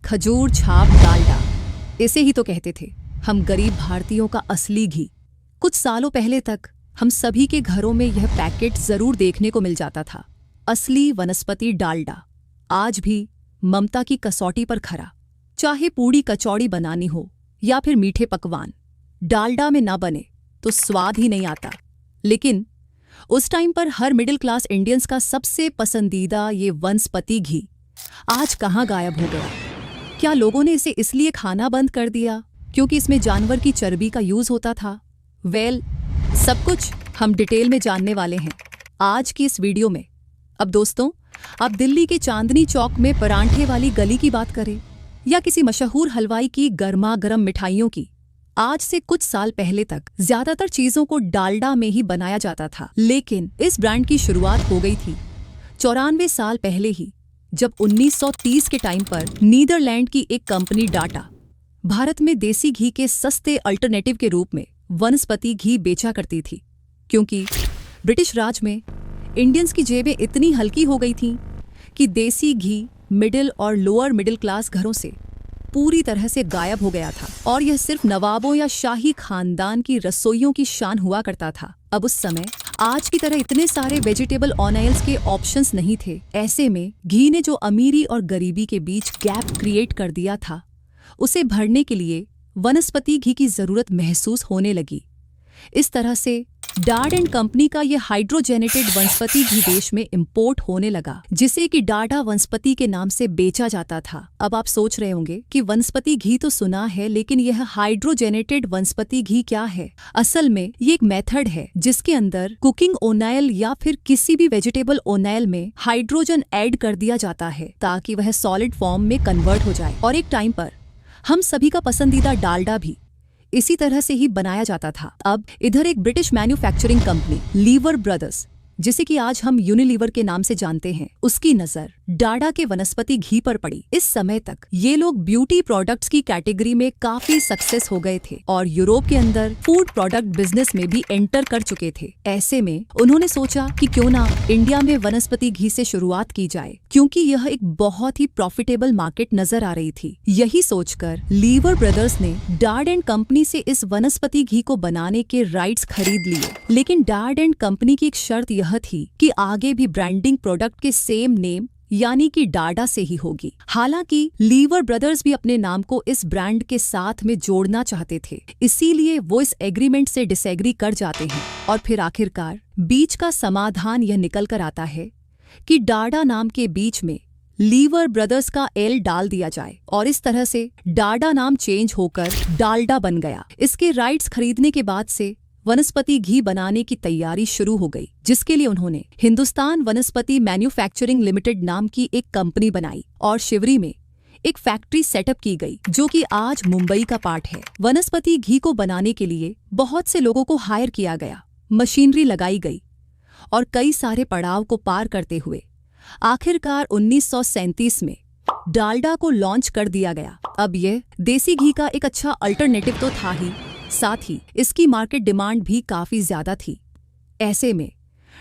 खजूर छाप डालडा, इसे ही तो कहते थे हम गरीब भारतीयों का असली घी। कुछ सालों पहले तक हम सभी के घरों में यह पैकेट जरूर देखने को मिल जाता था, असली वनस्पति डालडा। आज भी ममता की कसौटी पर खरा। चाहे पूड़ी कचौड़ी बनानी हो या फिर मीठे पकवान, डालडा में ना बने तो स्वाद ही नहीं आता। लेकिन उस टाइम पर हर मिडिल क्लास इंडियंस का सबसे पसंदीदा ये वनस्पति घी आज कहाँ गायब हो गया? क्या लोगों ने इसे इसलिए खाना बंद कर दिया क्योंकि इसमें जानवर की चर्बी का यूज होता था? सब कुछ हम डिटेल में जानने वाले हैं आज की इस वीडियो में। अब दोस्तों, आप दिल्ली के चांदनी चौक में परांठे वाली गली की बात करें या किसी मशहूर हलवाई की गर्मा गर्म मिठाइयों की, आज से कुछ साल पहले तक ज्यादातर चीजों को डालडा में ही बनाया जाता था। लेकिन इस ब्रांड की शुरुआत हो गई थी 94 साल पहले ही, जब 1930 के टाइम पर नीदरलैंड की एक कंपनी डाटा भारत में देसी घी के सस्ते अल्टरनेटिव के रूप में वनस्पति घी बेचा करती थी। क्योंकि ब्रिटिश राज में इंडियंस की जेबें इतनी हल्की हो गई थीं कि देसी घी मिडिल और लोअर मिडिल क्लास घरों से पूरी तरह से गायब हो गया था और यह सिर्फ नवाबों या शाही खानदान की रसोइयों की शान हुआ करता था। अब उस समय आज की तरह इतने सारे वेजिटेबल ऑयल्स के ऑप्शंस नहीं थे। ऐसे में घी ने जो अमीरी और गरीबी के बीच गैप क्रिएट कर दिया था, उसे भरने के लिए वनस्पति घी की जरूरत महसूस होने लगी। इस तरह से डाड एंड कंपनी का यह हाइड्रोजेनेटेड वनस्पति घी देश में इंपोर्ट होने लगा, जिसे कि डाडा वनस्पति के नाम से बेचा जाता था। अब आप सोच रहे होंगे कि वनस्पति घी तो सुना है, लेकिन यह हाइड्रोजेनेटेड वनस्पति घी क्या है? असल में ये एक मेथड है जिसके अंदर कुकिंग ऑयल या फिर किसी भी वेजिटेबल ऑयल में हाइड्रोजन ऐड कर दिया जाता है ताकि वह सॉलिड फॉर्म में कन्वर्ट हो जाए। और एक टाइम पर हम सभी का पसंदीदा डालडा भी इसी तरह से ही बनाया जाता था। अब इधर एक British manufacturing company liver brothers, जिसे कि आज हम यूनिलीवर के नाम से जानते हैं, उसकी नजर डाडा के वनस्पति घी पर पड़ी। इस समय तक ये लोग ब्यूटी प्रोडक्ट्स की कैटेगरी में काफी सक्सेस हो गए थे और यूरोप के अंदर फूड प्रोडक्ट बिजनेस में भी एंटर कर चुके थे। ऐसे में उन्होंने सोचा कि क्यों ना इंडिया में वनस्पति घी से शुरुआत की जाए, क्योंकि यह एक बहुत ही प्रॉफिटेबल मार्केट नजर आ रही थी। यही सोचकर लीवर ब्रदर्स ने डाड एंड कंपनी से इस वनस्पति घी को बनाने के राइट्स खरीद लिए। लेकिन डाड एंड कंपनी की एक शर्त यह थी कि आगे भी ब्रांडिंग प्रोडक्ट के सेम नेम यानी कि डाडा से ही होगी। हालांकि लीवर ब्रदर्स भी अपने नाम को इस ब्रांड के साथ में जोड़ना चाहते थे, इसीलिए वो इस एग्रीमेंट से डिसएग्री कर जाते हैं और फिर आखिरकार बीच का समाधान यह निकल कर आता है कि डाडा नाम के बीच में लीवर ब्रदर्स का एल डाल दिया जाए और इस तरह से डाडा नाम चेंज होकर डालडा बन गया। इसके राइट्स खरीदने के बाद से वनस्पति घी बनाने की तैयारी शुरू हो गई, जिसके लिए उन्होंने हिंदुस्तान वनस्पति मैन्युफैक्चरिंग लिमिटेड नाम की एक कंपनी बनाई और शिवरी में एक फैक्ट्री सेटअप की गई, जो कि आज मुंबई का पार्ट है। वनस्पति घी को बनाने के लिए बहुत से लोगों को हायर किया गया, मशीनरी लगाई गई और कई सारे पड़ाव को पार करते हुए आखिरकार 1937 में डालडा को लॉन्च कर दिया गया। अब यह देसी घी का एक अच्छा अल्टरनेटिव तो था ही, साथ ही इसकी मार्केट डिमांड भी काफी ज्यादा थी। ऐसे में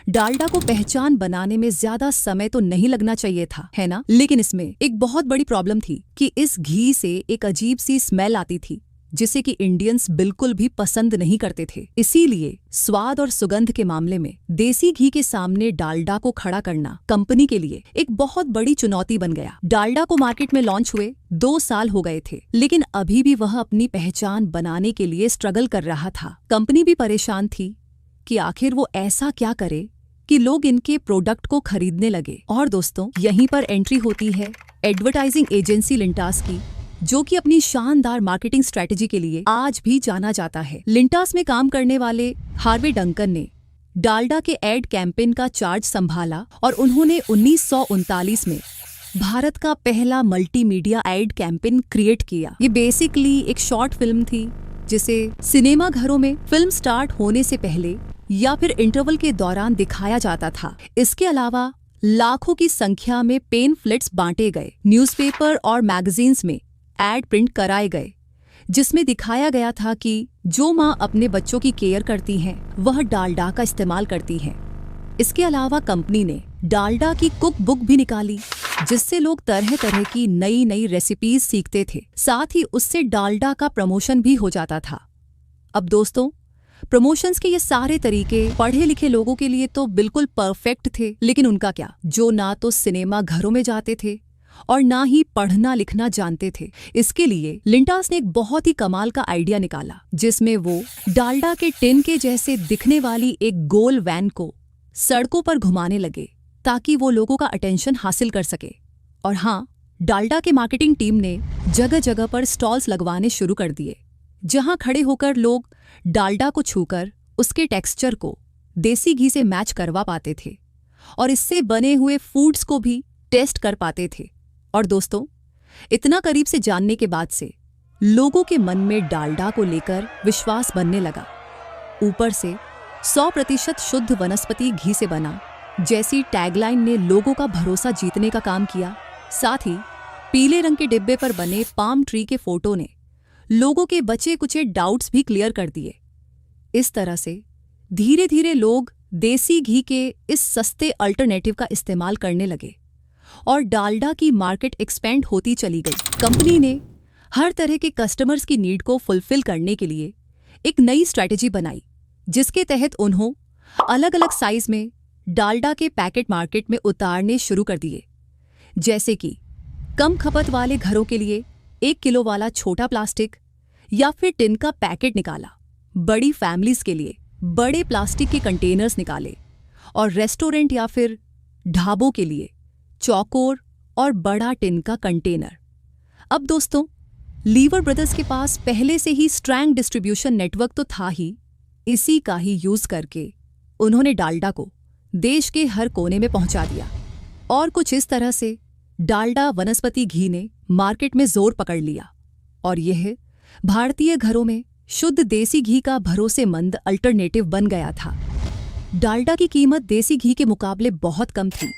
डालडा को पहचान बनाने में ज्यादा समय तो नहीं लगना चाहिए था, है ना? लेकिन इसमें एक बहुत बड़ी प्रॉब्लम थी कि इस घी से एक अजीब सी स्मेल आती थी, जिसे कि इंडियंस बिल्कुल भी पसंद नहीं करते थे। इसीलिए स्वाद और सुगंध के मामले में देसी घी के सामने डालडा को खड़ा करना कंपनी के लिए एक बहुत बड़ी चुनौती बन गया। डालडा को मार्केट में लॉन्च हुए 2 साल हो गए थे, लेकिन अभी भी वह अपनी पहचान बनाने के लिए स्ट्रगल कर रहा था। कंपनी भी परेशान थी कि आखिर वो ऐसा क्या करे कि लोग इनके प्रोडक्ट को खरीदने लगे। और दोस्तों, यहीं पर एंट्री होती है एडवर्टाइजिंग एजेंसी लिंटास की, जो कि अपनी शानदार मार्केटिंग स्ट्रेटेजी के लिए आज भी जाना जाता है। लिंटास में काम करने वाले हार्वे डंकन ने डालडा के एड कैंपेन का चार्ज संभाला और उन्होंने 1939 में भारत का पहला मल्टीमीडिया एड कैंपेन क्रिएट किया। ये बेसिकली एक शॉर्ट फिल्म थी, जिसे सिनेमा घरों में फिल्म स्टार्ट होने से पहले या फिर इंटरवल के दौरान दिखाया जाता था। इसके अलावा लाखों की संख्या में पेनफ्लेट्स बांटे गए, न्यूज़पेपर और मैगजीन्स में एड प्रिंट कराए गए, जिसमें दिखाया गया था कि जो माँ अपने बच्चों की केयर करती हैं, वह डालडा का इस्तेमाल करती हैं। इसके अलावा कंपनी ने डालडा की कुक बुक भी निकाली, जिससे लोग तरह तरह की नई नई रेसिपीज सीखते थे। साथ ही उससे डालडा का प्रमोशन भी हो जाता था। अब दोस्तों, प्रमोशंस के ये सारे तरीके पढ़े लिखे लोगों के लिए तो बिल्कुल परफेक्ट थे, लेकिन उनका क्या, जो ना तो सिनेमा घरों में जाते थे और ना ही पढ़ना लिखना जानते थे। इसके लिए लिंटास ने एक बहुत ही कमाल का आइडिया निकाला, जिसमें वो डालडा के टिन के जैसे दिखने वाली एक गोल वैन को सड़कों पर घुमाने लगे, ताकि वो लोगों का अटेंशन हासिल कर सके। और हाँ, डालडा के मार्केटिंग टीम ने जगह जगह पर स्टॉल्स लगवाने शुरू कर दिए, जहां खड़े होकर लोग डालडा को छूकर उसके टेक्सचर को देसी घी से मैच करवा पाते थे और इससे बने हुए फूड्स को भी टेस्ट कर पाते थे। और दोस्तों, इतना करीब से जानने के बाद से लोगों के मन में डालडा को लेकर विश्वास बनने लगा। ऊपर से 100% शुद्ध वनस्पति घी से बना जैसी टैगलाइन ने लोगों का भरोसा जीतने का काम किया। साथ ही पीले रंग के डिब्बे पर बने पाम ट्री के फोटो ने लोगों के बचे कुचे डाउट्स भी क्लियर कर दिए। इस तरह से धीरे धीरे लोग देसी घी के इस सस्ते अल्टरनेटिव का इस्तेमाल करने लगे और डालडा की मार्केट एक्सपेंड होती चली गई। कंपनी ने हर तरह के कस्टमर्स की नीड को फुलफिल करने के लिए एक नई स्ट्रैटेजी बनाई, जिसके तहत उन्होंने अलग अलग साइज में डालडा के पैकेट मार्केट में उतारने शुरू कर दिए। जैसे कि कम खपत वाले घरों के लिए 1 किलो वाला छोटा प्लास्टिक या फिर टिन का पैकेट निकाला, बड़ी फैमिलीज के लिए बड़े प्लास्टिक के कंटेनर्स निकाले और रेस्टोरेंट या फिर ढाबों के लिए चौकोर और बड़ा टिन का कंटेनर। अब दोस्तों, लीवर ब्रदर्स के पास पहले से ही स्ट्रॉन्ग डिस्ट्रीब्यूशन नेटवर्क तो था ही। इसी का ही यूज करके उन्होंने डालडा को देश के हर कोने में पहुंचा दिया और कुछ इस तरह से डालडा वनस्पति घी ने मार्केट में जोर पकड़ लिया और यह भारतीय घरों में शुद्ध देसी घी का भरोसेमंद अल्टरनेटिव बन गया था। डालडा की कीमत देसी घी के मुकाबले बहुत कम थी,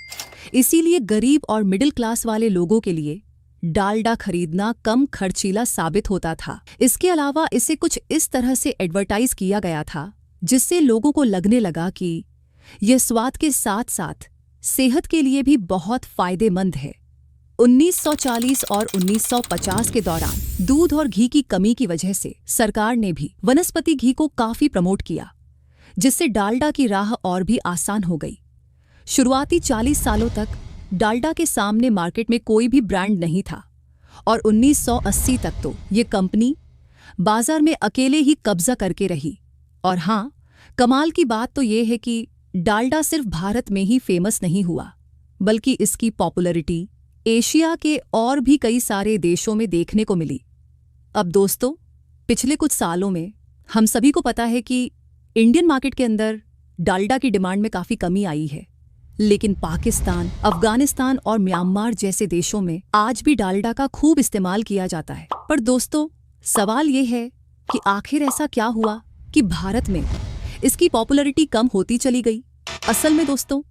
इसीलिए गरीब और मिडिल क्लास वाले लोगों के लिए डालडा खरीदना कम खर्चीला साबित होता था। इसके अलावा इसे कुछ इस तरह से एडवर्टाइज किया गया था, जिससे लोगों को लगने लगा कि यह स्वाद के साथ साथ सेहत के लिए भी बहुत फायदेमंद है। 1940 और 1950 के दौरान दूध और घी की कमी की वजह से सरकार ने भी वनस्पति घी को काफी प्रमोट किया, जिससे डालडा की राह और भी आसान हो गई। शुरुआती 40 सालों तक डालडा के सामने मार्केट में कोई भी ब्रांड नहीं था और 1980 तक तो ये कंपनी बाजार में अकेले ही कब्जा करके रही। और हाँ, कमाल की बात तो ये है कि डालडा सिर्फ भारत में ही फेमस नहीं हुआ, बल्कि इसकी पॉपुलैरिटी एशिया के और भी कई सारे देशों में देखने को मिली। अब दोस्तों, पिछले कुछ सालों में हम सभी को पता है कि इंडियन मार्केट के अंदर डालडा की डिमांड में काफ़ी कमी आई है, लेकिन पाकिस्तान, अफगानिस्तान और म्यांमार जैसे देशों में आज भी डालडा का खूब इस्तेमाल किया जाता है। पर दोस्तों, सवाल ये है कि आखिर ऐसा क्या हुआ कि भारत में इसकी पॉपुलैरिटी कम होती चली गई। असल में दोस्तों,